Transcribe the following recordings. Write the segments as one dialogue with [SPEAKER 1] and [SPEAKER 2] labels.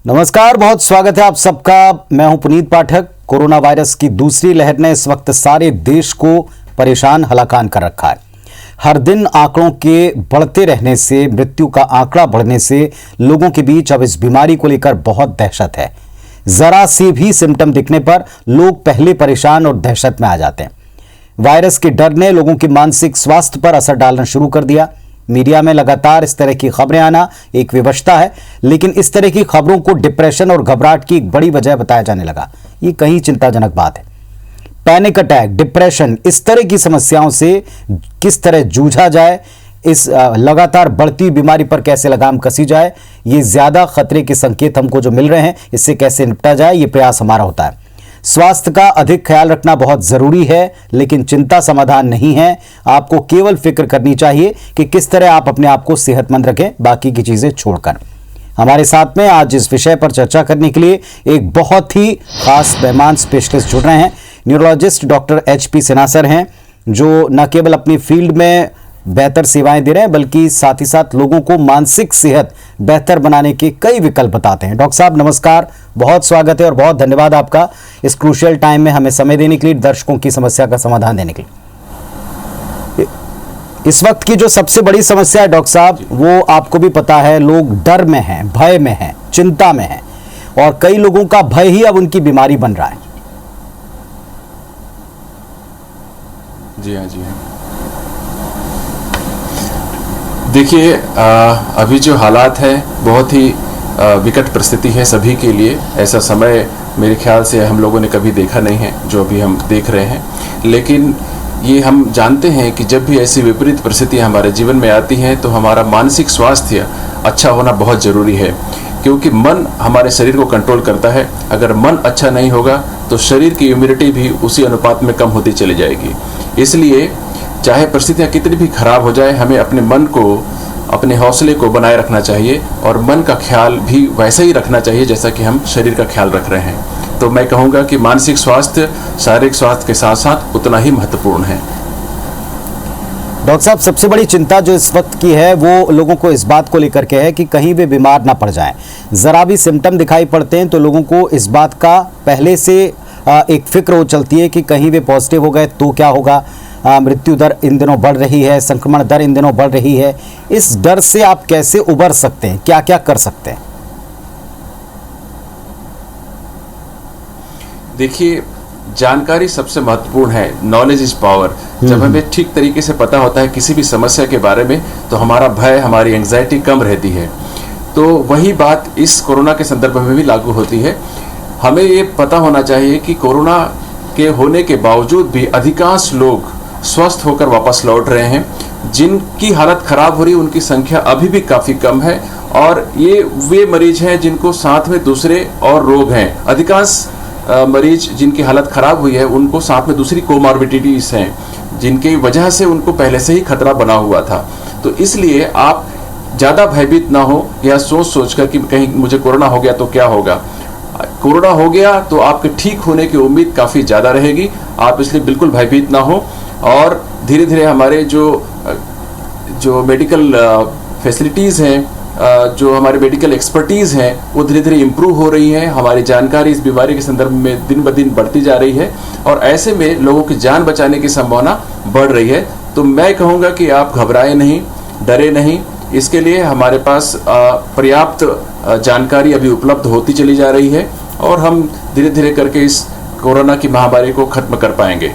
[SPEAKER 1] नमस्कार, बहुत स्वागत है आप सबका। मैं हूं पुनीत पाठक। कोरोना वायरस की दूसरी लहर ने इस वक्त सारे देश को परेशान हलाकान कर रखा है। हर दिन आंकड़ों के बढ़ते रहने से, मृत्यु का आंकड़ा बढ़ने से लोगों के बीच अब इस बीमारी को लेकर बहुत दहशत है। जरा सी भी सिम्टम दिखने पर लोग पहले परेशान और दहशत में आ जाते हैं। वायरस के डर ने लोगों के मानसिक स्वास्थ्य पर असर डालना शुरू कर दिया। मीडिया में लगातार इस तरह की खबरें आना एक विवशता है, लेकिन इस तरह की खबरों को डिप्रेशन और घबराहट की एक बड़ी वजह बताया जाने लगा। ये कहीं चिंताजनक बात है। पैनिक अटैक, डिप्रेशन, इस तरह की समस्याओं से किस तरह जूझा जाए, इस लगातार बढ़ती बीमारी पर कैसे लगाम कसी जाए, ये ज्यादा खतरे के संकेत हमको जो मिल रहे हैं, इससे कैसे निपटा जाए, ये प्रयास हमारा होता है। स्वास्थ्य का अधिक ख्याल रखना बहुत जरूरी है, लेकिन चिंता समाधान नहीं है। आपको केवल फिक्र करनी चाहिए कि किस तरह आप अपने आप को सेहतमंद रखें, बाकी की चीजें छोड़कर। हमारे साथ में आज इस विषय पर चर्चा करने के लिए एक बहुत ही खास मेहमान स्पेशलिस्ट जुड़ रहे हैं। Neurologist doctor HP Sinha sir हैं, जो न केवल अपनी फील्ड में बेहतर सेवाएं दे रहे हैं, बल्कि साथ ही साथ लोगों को मानसिक सेहत बेहतर बनाने के कई विकल्प बताते हैं। डॉक्टर साहब नमस्कार, बहुत स्वागत है और बहुत धन्यवाद आपका इस क्रूशियल टाइम में हमें समय देने के लिए, दर्शकों की समस्या का समाधान देने के लिए। इस वक्त की जो सबसे बड़ी समस्या है डॉक्टर साहब, वो आपको भी पता है, लोग डर में हैं, भय में हैं, चिंता में हैं, और कई लोगों का भय ही अब उनकी बीमारी बन रहा है।
[SPEAKER 2] जी हाँ, जी हाँ। देखिए, अभी जो हालात है बहुत ही विकट परिस्थिति है सभी के लिए। ऐसा समय मेरे ख्याल से हम लोगों ने कभी देखा नहीं है जो अभी हम देख रहे हैं। लेकिन ये हम जानते हैं कि जब भी ऐसी विपरीत परिस्थितियां हमारे जीवन में आती हैं तो हमारा मानसिक स्वास्थ्य अच्छा होना बहुत ज़रूरी है, क्योंकि मन हमारे शरीर को कंट्रोल करता है। अगर मन अच्छा नहीं होगा तो शरीर की इम्यूनिटी भी उसी अनुपात में कम होती चली जाएगी। इसलिए चाहे परिस्थितियां कितनी भी खराब हो जाए, हमें अपने मन को, अपने हौसले को बनाए रखना चाहिए और मन का ख्याल भी वैसा ही रखना चाहिए जैसा कि हम शरीर का ख्याल रख रहे हैं। तो मैं कहूँगा कि मानसिक स्वास्थ्य शारीरिक स्वास्थ्य के साथ साथ उतना ही महत्वपूर्ण है।
[SPEAKER 1] डॉक्टर साहब, सबसे बड़ी चिंता जो इस वक्त की है वो लोगों को इस बात को लेकर के है कि कहीं वे बीमार ना पड़ जाएं। जरा भी सिम्टम दिखाई पड़ते हैं तो लोगों को इस बात का पहले से एक फिक्र हो चलती है कि कहीं वे पॉजिटिव हो गए तो क्या होगा। मृत्यु दर इन दिनों बढ़ रही है, संक्रमण दर इन दिनों बढ़ रही है। इस डर से आप कैसे उबर सकते हैं, क्या क्या कर सकते हैं?
[SPEAKER 2] देखिए, जानकारी सबसे महत्वपूर्ण है। Knowledge is power. जब हमें ठीक तरीके से पता होता है किसी भी समस्या के बारे में, तो हमारा भय, हमारी एंग्जाइटी कम रहती है। तो वही बात इस कोरोना के संदर्भ में भी लागू होती है। हमें ये पता होना चाहिए कि कोरोना के होने के बावजूद भी अधिकांश लोग स्वस्थ होकर वापस लौट रहे हैं। जिनकी हालत खराब हो रही है उनकी संख्या अभी भी काफ़ी कम है, और ये वे मरीज हैं जिनको साथ में दूसरे और रोग हैं। अधिकांश मरीज जिनकी हालत खराब हुई है उनको साथ में दूसरी कोमॉर्बिडिटीज हैं, जिनकी वजह से उनको पहले से ही खतरा बना हुआ था। तो इसलिए आप ज़्यादा भयभीत ना हो या सोच कर कि कहीं मुझे कोरोना हो गया तो क्या होगा। कोरोना हो गया तो आपके ठीक होने की उम्मीद काफ़ी ज़्यादा रहेगी। आप इसलिए बिल्कुल भयभीत ना हो, और धीरे धीरे हमारे जो मेडिकल फैसिलिटीज़ हैं, जो हमारे मेडिकल एक्सपर्टीज़ हैं, वो धीरे धीरे इम्प्रूव हो रही हैं। हमारी जानकारी इस बीमारी के संदर्भ में दिन ब दिन बढ़ती जा रही है, और ऐसे में लोगों की जान बचाने की संभावना बढ़ रही है। तो मैं कहूँगा कि आप घबराएं नहीं, डरे नहीं। इसके लिए हमारे पास पर्याप्त जानकारी अभी उपलब्ध होती चली जा रही है, और हम धीरे धीरे करके इस कोरोना की महामारी को खत्म कर पाएंगे।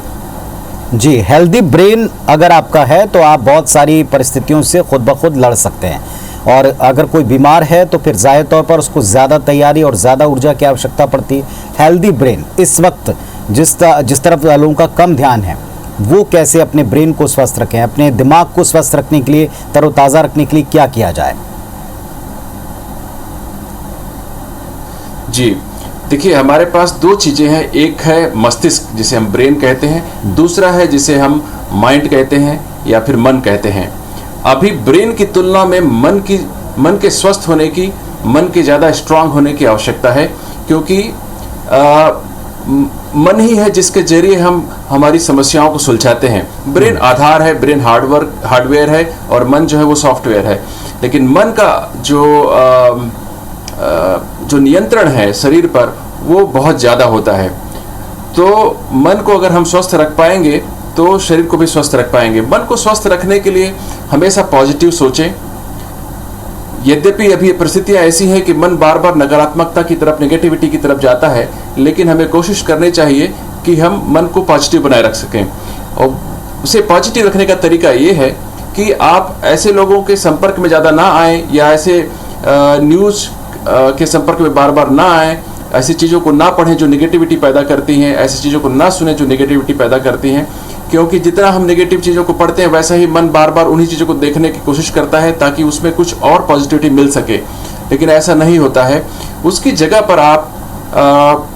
[SPEAKER 1] जी, हेल्दी ब्रेन अगर आपका है तो आप बहुत सारी परिस्थितियों से खुद ब खुद लड़ सकते हैं, और अगर कोई बीमार है तो फिर ज़ाहिर तौर पर उसको ज़्यादा तैयारी और ज़्यादा ऊर्जा की आवश्यकता पड़ती है। हेल्दी ब्रेन इस वक्त जिस तरफ लोगों का कम ध्यान है, वो कैसे अपने ब्रेन को स्वस्थ रखें, अपने दिमाग को स्वस्थ रखने के लिए, तरोताज़ा रखने के लिए क्या किया जाए?
[SPEAKER 2] जी देखिए, हमारे पास दो चीज़ें हैं। एक है मस्तिष्क, जिसे हम ब्रेन कहते हैं। दूसरा है जिसे हम माइंड कहते हैं या फिर मन कहते हैं। अभी ब्रेन की तुलना में मन के स्वस्थ होने की, मन के ज़्यादा स्ट्रांग होने की आवश्यकता है, क्योंकि मन ही है जिसके जरिए हम हमारी समस्याओं को सुलझाते हैं। ब्रेन आधार है, ब्रेन हार्डवेयर है, और मन जो है वो सॉफ्टवेयर है। लेकिन मन का जो जो नियंत्रण है शरीर पर वो बहुत ज़्यादा होता है। तो मन को अगर हम स्वस्थ रख पाएंगे तो शरीर को भी स्वस्थ रख पाएंगे। मन को स्वस्थ रखने के लिए हमेशा पॉजिटिव सोचें। यद्यपि अभी परिस्थितियां ऐसी हैं कि मन बार बार नकारात्मकता की तरफ, नेगेटिविटी की तरफ जाता है, लेकिन हमें कोशिश करनी चाहिए कि हम मन को पॉजिटिव बनाए रख सकें। और उसे पॉजिटिव रखने का तरीका ये है कि आप ऐसे लोगों के संपर्क में ज़्यादा ना आएँ या ऐसे न्यूज़ के संपर्क में बार बार ना आएँ, ऐसी चीज़ों को ना पढ़ें जो नेगेटिविटी पैदा करती हैं, ऐसी चीज़ों को ना सुनें जो नेगेटिविटी पैदा करती हैं, क्योंकि जितना हम नेगेटिव चीज़ों को पढ़ते हैं वैसा ही मन बार बार उन्हीं चीज़ों को देखने की कोशिश करता है ताकि उसमें कुछ और पॉजिटिविटी मिल सके, लेकिन ऐसा नहीं होता है। उसकी जगह पर आप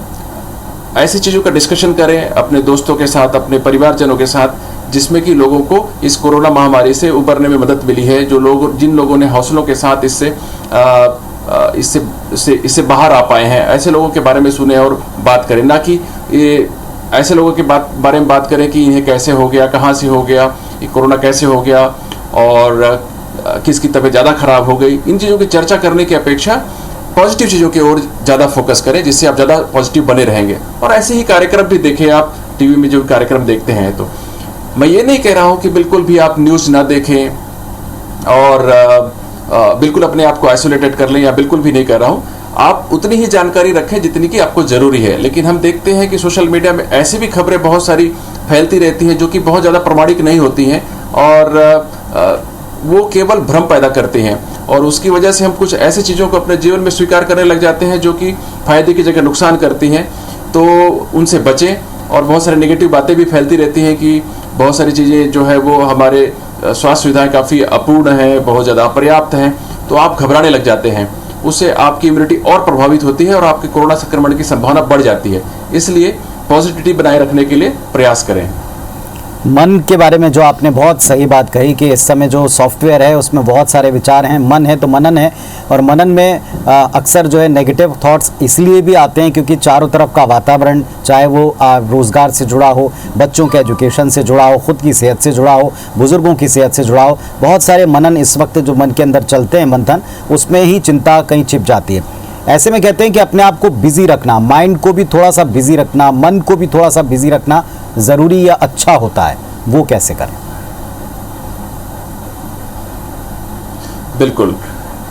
[SPEAKER 2] ऐसी चीज़ों का डिस्कशन करें अपने दोस्तों के साथ, अपने परिवारजनों के साथ, जिसमें कि लोगों को इस कोरोना महामारी से उबरने में मदद मिली है, जिन लोगों ने हौसलों के साथ इससे बाहर आ पाए हैं, ऐसे लोगों के बारे में सुने और बात करें, ना कि ऐसे लोगों के बारे में बात करें कि इन्हें कैसे हो गया, कहाँ से हो गया, ये कोरोना कैसे हो गया और किसकी तबीयत ज़्यादा खराब हो गई। इन चीज़ों की चर्चा करने की अपेक्षा पॉजिटिव चीज़ों की ओर ज़्यादा फोकस करें, जिससे आप ज़्यादा पॉजिटिव बने रहेंगे। और ऐसे ही कार्यक्रम भी देखें, आप टीवी में जो कार्यक्रम देखते हैं। तो मैं ये नहीं कह रहा हूँ कि बिल्कुल भी आप न्यूज़ ना देखें और बिल्कुल अपने आप को आइसोलेटेड कर लें, या बिल्कुल भी नहीं कर रहा हूँ। आप उतनी ही जानकारी रखें जितनी कि आपको ज़रूरी है। लेकिन हम देखते हैं कि सोशल मीडिया में ऐसी भी खबरें बहुत सारी फैलती रहती हैं जो कि बहुत ज़्यादा प्रमाणिक नहीं होती हैं और वो केवल भ्रम पैदा करते हैं, और उसकी वजह से हम कुछ ऐसी चीज़ों को अपने जीवन में स्वीकार करने लग जाते हैं जो कि फ़ायदे की जगह नुकसान करती हैं। तो उनसे बचें। और बहुत सारी नेगेटिव बातें भी फैलती रहती हैं कि बहुत सारी चीज़ें जो है वो हमारे स्वास्थ्य सुविधाएं काफ़ी अपूर्ण हैं, बहुत ज़्यादा अपर्याप्त हैं, तो आप घबराने लग जाते हैं। उससे आपकी इम्यूनिटी और प्रभावित होती है और आपके कोरोना संक्रमण की संभावना बढ़ जाती है। इसलिए पॉजिटिविटी बनाए रखने के लिए प्रयास करें।
[SPEAKER 1] मन के बारे में जो आपने बहुत सही बात कही कि इस समय जो सॉफ्टवेयर है उसमें बहुत सारे विचार हैं। मन है तो मनन है, और मनन में अक्सर जो है नेगेटिव थॉट्स इसलिए भी आते हैं क्योंकि चारों तरफ का वातावरण, चाहे वो रोज़गार से जुड़ा हो, बच्चों के एजुकेशन से जुड़ा हो, ख़ुद की सेहत से जुड़ा हो, बुज़ुर्गों की सेहत से जुड़ा हो, बहुत सारे मनन इस वक्त जो मन के अंदर चलते हैं, मंथन, उसमें ही चिंता कहीं छिप जाती है। ऐसे में कहते हैं कि अपने आप को बिज़ी रखना, माइंड को भी थोड़ा सा बिज़ी रखना, मन को भी थोड़ा सा बिज़ी रखना ज़रूरी या अच्छा होता है। वो कैसे करें?
[SPEAKER 2] बिल्कुल,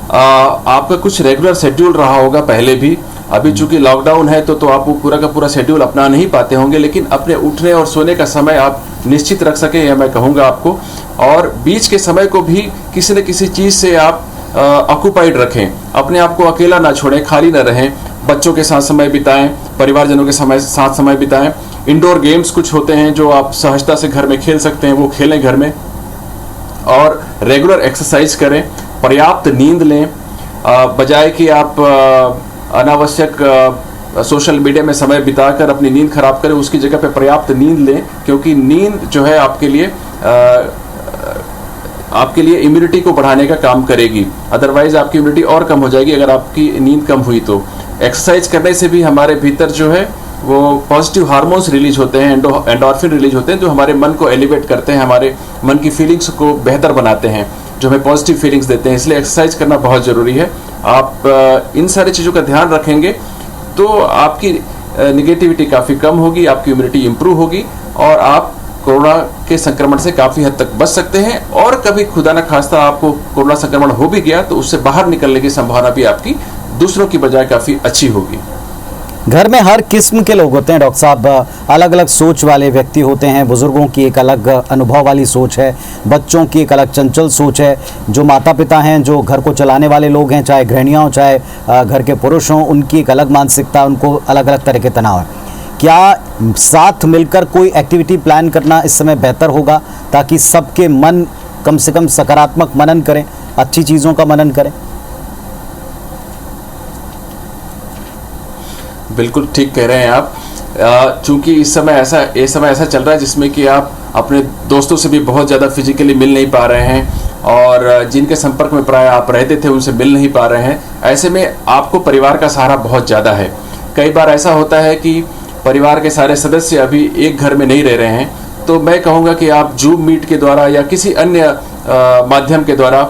[SPEAKER 2] आपका कुछ रेगुलर शेड्यूल रहा होगा पहले भी। अभी चूंकि लॉकडाउन है तो आप वो पूरा का पूरा शेड्यूल अपना नहीं पाते होंगे, लेकिन अपने उठने और सोने का समय आप निश्चित रख सकें, यह मैं कहूँगा आपको। और बीच के समय को भी किसी न किसी चीज़ से आप ऑक्यूपाइड रखें, अपने आप को अकेला ना छोड़ें, खाली ना रहें। बच्चों के साथ समय बिताएं, परिवारजनों के साथ समय बिताएं। इंडोर गेम्स कुछ होते हैं जो आप सहजता से घर में खेल सकते हैं, वो खेलें घर में। और रेगुलर एक्सरसाइज करें, पर्याप्त नींद लें, बजाय कि आप अनावश्यक सोशल मीडिया में समय बिताकर अपनी नींद खराब करें, उसकी जगह पे पर्याप्त नींद लें, क्योंकि नींद जो है आपके लिए इम्यूनिटी को बढ़ाने का काम करेगी। अदरवाइज आपकी इम्यूनिटी और कम हो जाएगी अगर आपकी नींद कम हुई तो। एक्सरसाइज करने से भी हमारे भीतर जो है वो पॉजिटिव हार्मोन्स रिलीज होते हैं, एंडोर्फिन रिलीज होते हैं, जो हमारे मन को एलिवेट करते हैं, हमारे मन की फीलिंग्स को बेहतर बनाते हैं, जो हमें पॉजिटिव फीलिंग्स देते हैं। इसलिए एक्सरसाइज करना बहुत ज़रूरी है। आप इन सारी चीज़ों का ध्यान रखेंगे तो आपकी निगेटिविटी काफ़ी कम होगी, आपकी इम्यूनिटी इंप्रूव होगी और आप कोरोना के संक्रमण से काफ़ी हद तक बच सकते हैं। और कभी खुदा न खास्ता आपको कोरोना संक्रमण हो भी गया तो उससे बाहर निकलने की संभावना भी आपकी दूसरों की बजाय काफ़ी अच्छी होगी।
[SPEAKER 1] घर में हर किस्म के लोग होते हैं डॉक्टर साहब, अलग अलग सोच वाले व्यक्ति होते हैं। बुज़ुर्गों की एक अलग अनुभव वाली सोच है, बच्चों की एक अलग चंचल सोच है, जो माता पिता हैं, जो घर को चलाने वाले लोग हैं, चाहे गृहिणियाँ हों चाहे घर के पुरुष हों, उनकी एक अलग मानसिकता, उनको अलग अलग तरह के तनाव है। क्या साथ मिलकर कोई एक्टिविटी प्लान करना इस समय बेहतर होगा ताकि सबके मन कम से कम सकारात्मक मनन करें, अच्छी चीज़ों का मनन करें?
[SPEAKER 2] बिल्कुल ठीक कह रहे हैं आप। चूंकि इस समय ऐसा चल रहा है जिसमें कि आप अपने दोस्तों से भी बहुत ज़्यादा फिजिकली मिल नहीं पा रहे हैं और जिनके संपर्क में प्राय आप रहते थे उनसे मिल नहीं पा रहे हैं। ऐसे में आपको परिवार का सहारा बहुत ज़्यादा है। कई बार ऐसा होता है कि परिवार के सारे सदस्य अभी एक घर में नहीं रह रहे हैं, तो मैं कहूँगा कि आप जूम मीट के द्वारा या किसी अन्य माध्यम के द्वारा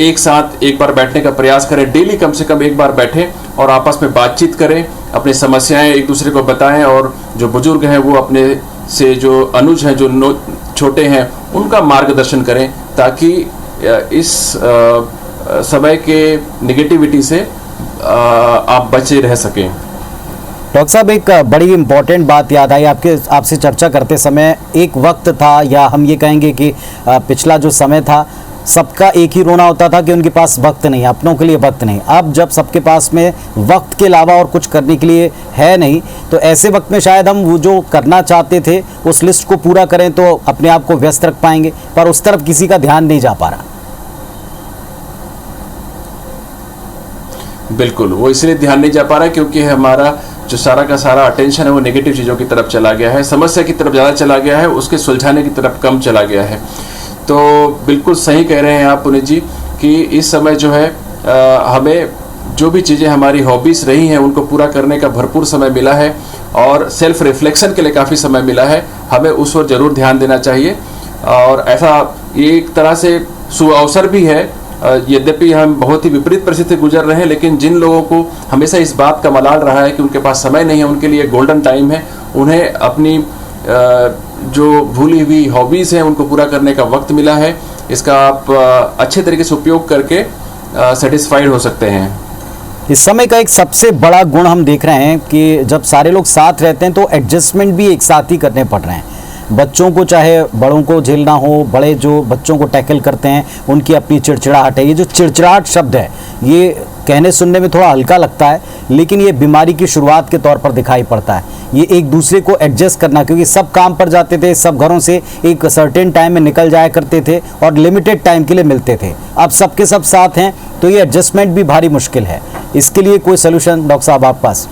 [SPEAKER 2] एक साथ एक बार बैठने का प्रयास करें, डेली कम से कम एक बार बैठें और आपस में बातचीत करें, अपनी समस्याएं एक दूसरे को बताएं, और जो बुजुर्ग हैं वो अपने से जो अनुज हैं, जो छोटे हैं, उनका मार्गदर्शन करें, ताकि इस समय के निगेटिविटी से आप बचे रह सकें।
[SPEAKER 1] डॉक्टर साहब, एक बड़ी इम्पॉर्टेंट बात याद आई आपसे चर्चा करते समय। एक वक्त था, या हम ये कहेंगे कि पिछला जो समय था, सबका एक ही रोना होता था कि उनके पास वक्त नहीं, अपनों के लिए वक्त नहीं। अब जब सबके पास में वक्त के अलावा और कुछ करने के लिए है नहीं, तो ऐसे वक्त में शायद हम वो जो करना चाहते थे उस लिस्ट को पूरा करें तो अपने आप को व्यस्त रख पाएंगे, पर उस तरफ किसी का ध्यान नहीं जा पा रहा।
[SPEAKER 2] बिल्कुल, वो इसलिए ध्यान नहीं जा पा रहा है क्योंकि हमारा जो सारा का सारा अटेंशन है वो नेगेटिव चीज़ों की तरफ चला गया है, समस्या की तरफ ज़्यादा चला गया है, उसके सुलझाने की तरफ कम चला गया है। तो बिल्कुल सही कह रहे हैं आप पुनीत जी कि इस समय जो है हमें जो भी चीज़ें हमारी हॉबीज़ रही हैं उनको पूरा करने का भरपूर समय मिला है, और सेल्फ रिफ्लेक्शन के लिए काफ़ी समय मिला है। हमें उस पर ज़रूर ध्यान देना चाहिए, और ऐसा ये एक तरह से सुअवसर भी है। यद्यपि हम बहुत ही विपरीत परिस्थिति गुजर रहे हैं, लेकिन जिन लोगों को हमेशा इस बात का मलाल रहा है कि उनके पास समय नहीं है, उनके लिए गोल्डन टाइम है। उन्हें अपनी जो भूली हुई हॉबीज़ हैं उनको पूरा करने का वक्त मिला है। इसका आप अच्छे तरीके से उपयोग करके सेटिस्फाइड हो सकते हैं।
[SPEAKER 1] इस समय का एक सबसे बड़ा गुण हम देख रहे हैं कि जब सारे लोग साथ रहते हैं तो एडजस्टमेंट भी एक साथ ही करने पड़ रहे हैं। बच्चों को चाहे बड़ों को झेलना हो, बड़े जो बच्चों को टैकल करते हैं उनकी अपनी चिड़चिड़ाहट है। ये जो चिड़चिड़ाहट शब्द है, ये कहने सुनने में थोड़ा हल्का लगता है, लेकिन ये बीमारी की शुरुआत के तौर पर दिखाई पड़ता है। ये एक दूसरे को एडजस्ट करना, क्योंकि सब काम पर जाते थे, सब घरों से एक सर्टेन टाइम में निकल जाया करते थे और लिमिटेड टाइम के लिए मिलते थे। अब सबके सब साथ हैं तो ये एडजस्टमेंट भी भारी मुश्किल है। इसके लिए कोई सोल्यूशन डॉक्टर साहब आपके पास?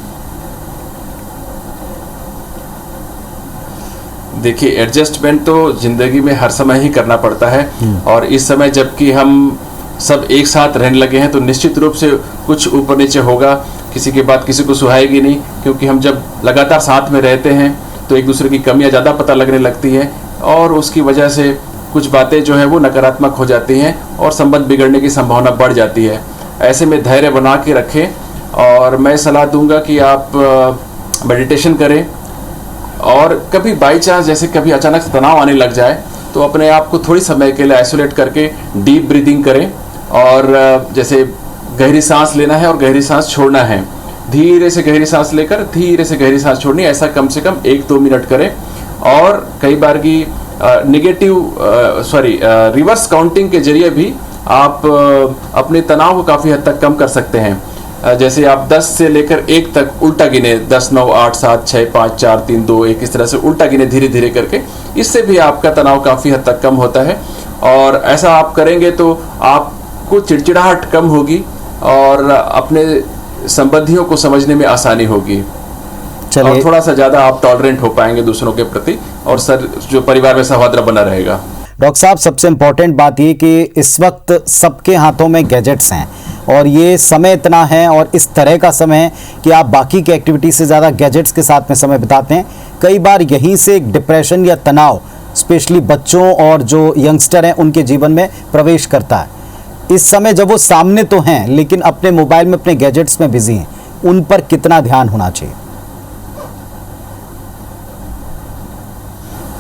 [SPEAKER 2] देखिए, एडजस्टमेंट तो ज़िंदगी में हर समय ही करना पड़ता है, और इस समय जबकि हम सब एक साथ रहने लगे हैं तो निश्चित रूप से कुछ ऊपर नीचे होगा। किसी की बात किसी को सुहाएगी नहीं, क्योंकि हम जब लगातार साथ में रहते हैं तो एक दूसरे की कमियां ज़्यादा पता लगने लगती है, और उसकी वजह से कुछ बातें जो है वो नकारात्मक हो जाती हैं और संबंध बिगड़ने की संभावना बढ़ जाती है। ऐसे में धैर्य बना के रखें, और मैं सलाह दूंगा कि आप मेडिटेशन करें, और कभी बाई चांस जैसे कभी अचानक तनाव आने लग जाए तो अपने आप को थोड़ी समय के लिए आइसोलेट करके डीप ब्रीदिंग करें, और जैसे गहरी सांस लेना है और गहरी सांस छोड़ना है, धीरे से गहरी सांस लेकर धीरे से गहरी सांस छोड़नी, ऐसा कम से कम 1-2 मिनट करें। और कई बार की रिवर्स काउंटिंग के जरिए भी आप अपने तनाव को काफ़ी हद तक कम कर सकते हैं। जैसे आप 10 से लेकर 1 तक उल्टा गिने, 10, 9, 8, 7, 6, 5, 4, 3, 2, 1, इस तरह से उल्टा गिने धीरे धीरे करके। इससे भी आपका तनाव काफ़ी हद तक कम होता है, और ऐसा आप करेंगे तो आपको चिड़चिड़ाहट कम होगी और अपने संबंधियों को समझने में आसानी होगी। और थोड़ा सा ज़्यादा आप टॉलरेंट हो पाएंगे दूसरों के प्रति, और जो परिवार में सौहार्द बना रहेगा।
[SPEAKER 1] डॉक्टर साहब, सबसे इम्पोर्टेंट बात ये कि इस वक्त सबके हाथों में गैजेट्स हैं, और ये समय इतना है और इस तरह का समय है कि आप बाकी की एक्टिविटी से ज़्यादा गैजेट्स के साथ में समय बिताते हैं। कई बार यहीं से डिप्रेशन या तनाव स्पेशली बच्चों और जो यंगस्टर हैं उनके जीवन में प्रवेश करता है। इस समय जब वो सामने तो हैं लेकिन अपने मोबाइल में, अपने गैजेट्स में बिजी हैं, उन पर कितना ध्यान होना चाहिए?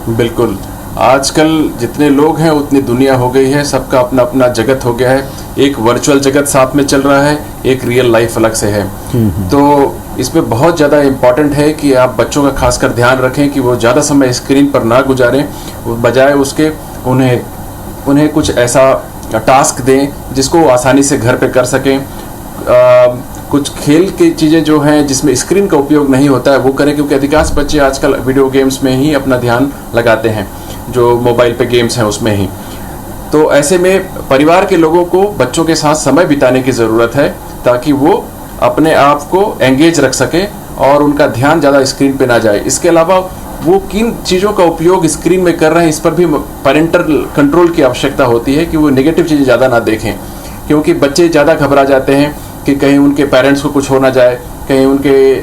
[SPEAKER 2] बिल्कुल, आजकल जितने लोग हैं उतनी दुनिया हो गई है, सबका अपना अपना जगत हो गया है। एक वर्चुअल जगत साथ में चल रहा है, एक रियल लाइफ अलग से है। तो इसमें बहुत ज़्यादा इम्पॉर्टेंट है कि आप बच्चों का खासकर ध्यान रखें कि वो ज़्यादा समय स्क्रीन पर ना गुजारें, बजाय उसके उन्हें कुछ ऐसा टास्क दें जिसको वो आसानी से घर पे कर सकें। कुछ खेल की चीज़ें जो हैं जिसमें स्क्रीन का उपयोग नहीं होता है वो करें, क्योंकि अधिकांश बच्चे आजकल वीडियो गेम्स में ही अपना ध्यान लगाते हैं, जो मोबाइल पे गेम्स हैं उसमें ही। तो ऐसे में परिवार के लोगों को बच्चों के साथ समय बिताने की ज़रूरत है, ताकि वो अपने आप को एंगेज रख सकें और उनका ध्यान ज़्यादा स्क्रीन पे ना जाए। इसके अलावा वो किन चीज़ों का उपयोग स्क्रीन में कर रहे हैं इस पर भी पेरेंटल कंट्रोल की आवश्यकता होती है, कि वो नेगेटिव चीज़ें ज़्यादा ना देखें, क्योंकि बच्चे ज़्यादा घबरा जाते हैं कि कहीं उनके पेरेंट्स को कुछ हो ना जाए, कहीं उनके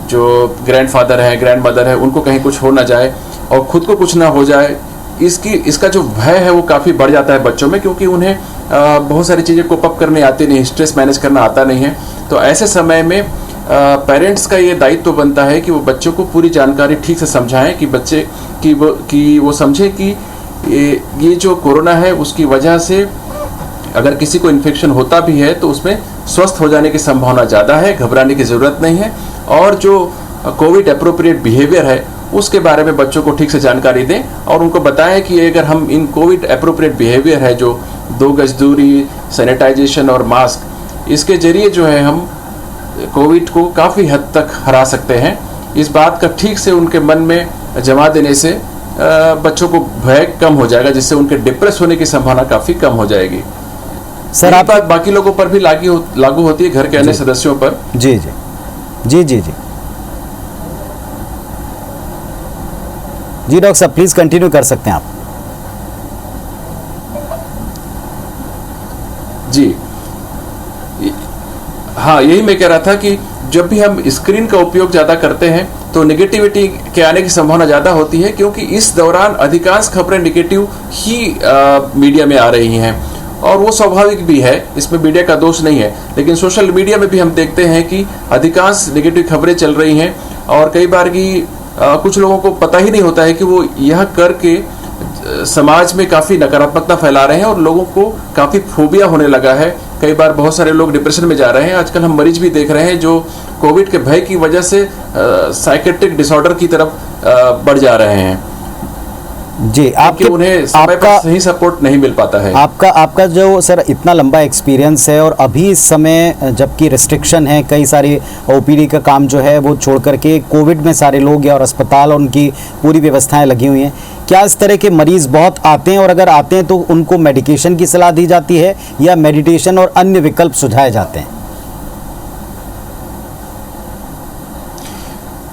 [SPEAKER 2] जो ग्रैंडफादर हैं, ग्रैंड मदर है, उनको कहीं कुछ हो ना जाए और ख़ुद को कुछ ना हो जाए। इसका जो भय है वो काफ़ी बढ़ जाता है बच्चों में, क्योंकि उन्हें बहुत सारी चीज़ें कोप अप करने आती नहीं, स्ट्रेस मैनेज करना आता नहीं है। तो ऐसे समय में पेरेंट्स का ये दायित्व बनता है कि वो बच्चों को पूरी जानकारी ठीक से समझाएं, कि बच्चे कि वो समझे कि ये जो कोरोना है उसकी वजह से अगर किसी को इन्फेक्शन होता भी है तो उसमें स्वस्थ हो जाने की संभावना ज़्यादा है, घबराने की ज़रूरत नहीं है। और जो कोविड अप्रोप्रिएट बिहेवियर है उसके बारे में बच्चों को ठीक से जानकारी दें और उनको बताएं कि अगर हम इन कोविड अप्रोप्रिएट बिहेवियर है, जो 2 गज दूरी, सैनिटाइजेशन और मास्क, इसके जरिए जो है हम कोविड को काफ़ी हद तक हरा सकते हैं। इस बात का ठीक से उनके मन में जमा देने से बच्चों को भय कम हो जाएगा, जिससे उनके डिप्रेस होने की संभावना काफ़ी कम हो जाएगी।
[SPEAKER 1] सर आप
[SPEAKER 2] बात बाकी लोगों पर भी लागू होती है, घर के अन्य सदस्यों पर।
[SPEAKER 1] जी जी जी जी जी जी डॉक्टर साहब प्लीज कंटिन्यू कर सकते हैं आप।
[SPEAKER 2] जी हाँ, यही मैं कह रहा था कि जब भी हम स्क्रीन का उपयोग ज़्यादा करते हैं तो नेगेटिविटी के आने की संभावना ज़्यादा होती है, क्योंकि इस दौरान अधिकांश खबरें नेगेटिव ही मीडिया में आ रही हैं और वो स्वाभाविक भी है, इसमें मीडिया का दोष नहीं है। लेकिन सोशल मीडिया में भी हम देखते हैं कि अधिकांश नेगेटिव खबरें चल रही हैं और कई बार की कुछ लोगों को पता ही नहीं होता है कि वो यह करके समाज में काफ़ी नकारात्मकता फैला रहे हैं और लोगों को काफ़ी फोबिया होने लगा है। कई बार बहुत सारे लोग डिप्रेशन में जा रहे हैं। आजकल हम मरीज भी देख रहे हैं जो कोविड के भय की वजह से साइकेट्रिक डिसऑर्डर की तरफ बढ़ जा रहे हैं
[SPEAKER 1] जी। आपके
[SPEAKER 2] उन्हें समय पर सही सपोर्ट नहीं मिल पाता है।
[SPEAKER 1] आपका जो सर इतना लंबा एक्सपीरियंस है और अभी इस समय जबकि रिस्ट्रिक्शन है, कई सारी ओपीडी का काम जो है वो छोड़ करके कोविड में सारे लोग और अस्पताल और उनकी पूरी व्यवस्थाएं लगी हुई हैं, क्या इस तरह के मरीज बहुत आते हैं और अगर आते हैं तो उनको मेडिकेशन की सलाह दी जाती है या मेडिटेशन और अन्य विकल्प सुझाए जाते हैं?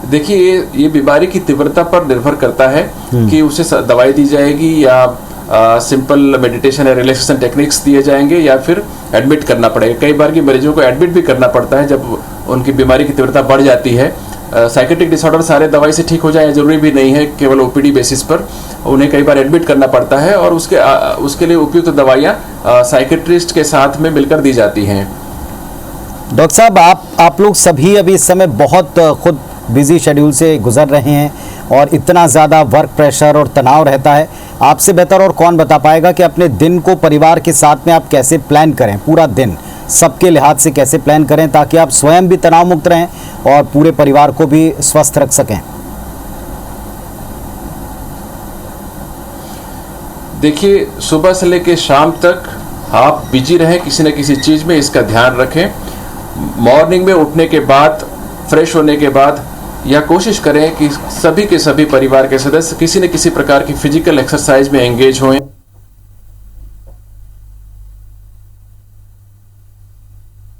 [SPEAKER 2] देखिए, ये बीमारी की तीव्रता पर निर्भर करता है कि उसे दवाई दी जाएगी या सिंपल मेडिटेशन या रिलैक्सेशन टेक्निक्स दिए जाएंगे या फिर एडमिट करना पड़ेगा। कई बार की मरीजों को एडमिट भी करना पड़ता है जब उनकी बीमारी की तीव्रता बढ़ जाती है। साइकेट्रिक डिसऑर्डर सारे दवाई से ठीक हो जाए जरूरी भी नहीं है, केवल ओपीडी बेसिस पर उन्हें कई बार एडमिट करना पड़ता है और उसके लिए उपयुक्त दवाइयाँ साइकेट्रिस्ट के साथ में मिलकर दी जाती हैं।
[SPEAKER 1] डॉक्टर साहब, आप लोग सभी अभी इस समय बहुत खुद बिजी शेड्यूल से गुजर रहे हैं और इतना ज़्यादा वर्क प्रेशर और तनाव रहता है, आपसे बेहतर और कौन बता पाएगा कि अपने दिन को परिवार के साथ में आप कैसे प्लान करें, पूरा दिन सबके लिहाज से कैसे प्लान करें ताकि आप स्वयं भी तनाव मुक्त रहें और पूरे परिवार को भी स्वस्थ रख सकें?
[SPEAKER 2] देखिए, सुबह से लेकर शाम तक आप बिजी रहें किसी न किसी चीज़ में, इसका ध्यान रखें। मॉर्निंग में उठने के बाद, फ्रेश होने के बाद या कोशिश करें कि सभी के सभी परिवार के सदस्य किसी न किसी प्रकार की फिजिकल एक्सरसाइज में एंगेज हों,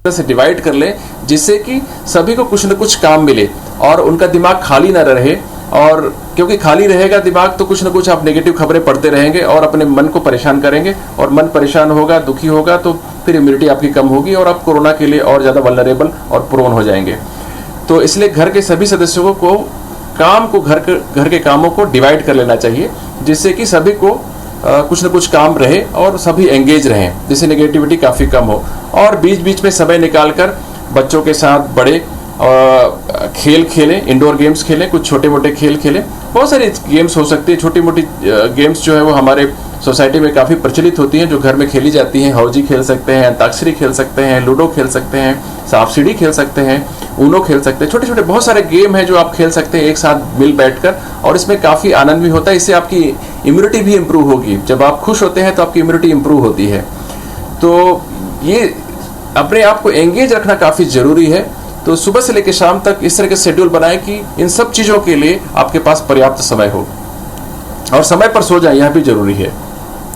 [SPEAKER 2] से डिवाइड कर लें जिससे कि सभी को कुछ न कुछ काम मिले और उनका दिमाग खाली ना रहे। और क्योंकि खाली रहेगा दिमाग तो कुछ न कुछ आप नेगेटिव खबरें पढ़ते रहेंगे और अपने मन को परेशान करेंगे और मन परेशान होगा, दुखी होगा तो फिर इम्यूनिटी आपकी कम होगी और आप कोरोना के लिए और ज़्यादा वल्नरेबल और प्रोन हो जाएंगे। तो इसलिए घर के सभी सदस्यों को घर के कामों को डिवाइड कर लेना चाहिए जिससे कि सभी को कुछ न कुछ काम रहे और सभी एंगेज रहें, जिससे नेगेटिविटी काफ़ी कम हो। और बीच बीच में समय निकालकर बच्चों के साथ बड़े खेल खेलें, इंडोर गेम्स खेलें, कुछ छोटे मोटे खेल खेलें। बहुत सारी गेम्स हो सकती है, छोटी मोटी गेम्स जो है वो हमारे सोसाइटी में काफ़ी प्रचलित होती हैं जो घर में खेली जाती हैं। हौजी खेल सकते हैं, अंताक्षरी खेल सकते हैं, लूडो खेल सकते हैं, सांप सीढ़ी खेल सकते हैं, ऊनो खेल सकते हैं। छोटे छोटे बहुत सारे गेम हैं जो आप खेल सकते हैं एक साथ मिल बैठकर और इसमें काफ़ी आनंद भी होता है। इससे आपकी इम्यूनिटी भी इम्प्रूव होगी। जब आप खुश होते हैं तो आपकी इम्यूनिटी इम्प्रूव होती है। तो ये अपने आप को एंगेज रखना काफ़ी ज़रूरी है। तो सुबह से लेकर शाम तक इस तरह के शेड्यूल बनाएं कि इन सब चीज़ों के लिए आपके पास पर्याप्त समय हो और समय पर सो जाए, यह भी जरूरी है।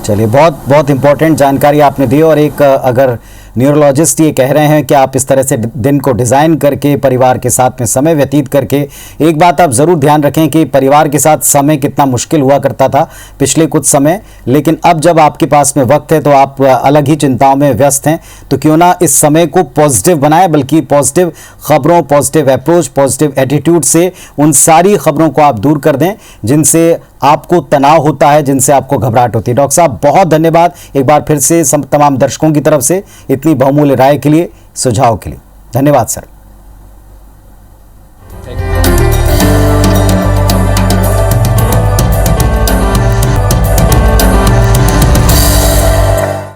[SPEAKER 1] चलिए, बहुत बहुत इम्पोर्टेंट जानकारी आपने दी। और एक अगर न्यूरोलॉजिस्ट ये कह रहे हैं कि आप इस तरह से दिन को डिज़ाइन करके परिवार के साथ में समय व्यतीत करके, एक बात आप ज़रूर ध्यान रखें कि परिवार के साथ समय कितना मुश्किल हुआ करता था पिछले कुछ समय, लेकिन अब जब आपके पास में वक्त है तो आप अलग ही चिंताओं में व्यस्त हैं। तो क्यों ना इस समय को पॉजिटिव बनाएं, बल्कि पॉजिटिव खबरों, पॉजिटिव अप्रोच, पॉजिटिव एटीट्यूड से उन सारी खबरों को आप दूर कर दें जिनसे आपको तनाव होता है, जिनसे आपको घबराहट होती है। डॉक्टर साहब बहुत धन्यवाद एक बार फिर से तमाम दर्शकों की तरफ से इतनी बहुमूल्य राय के लिए, सुझाव के लिए। धन्यवाद सर।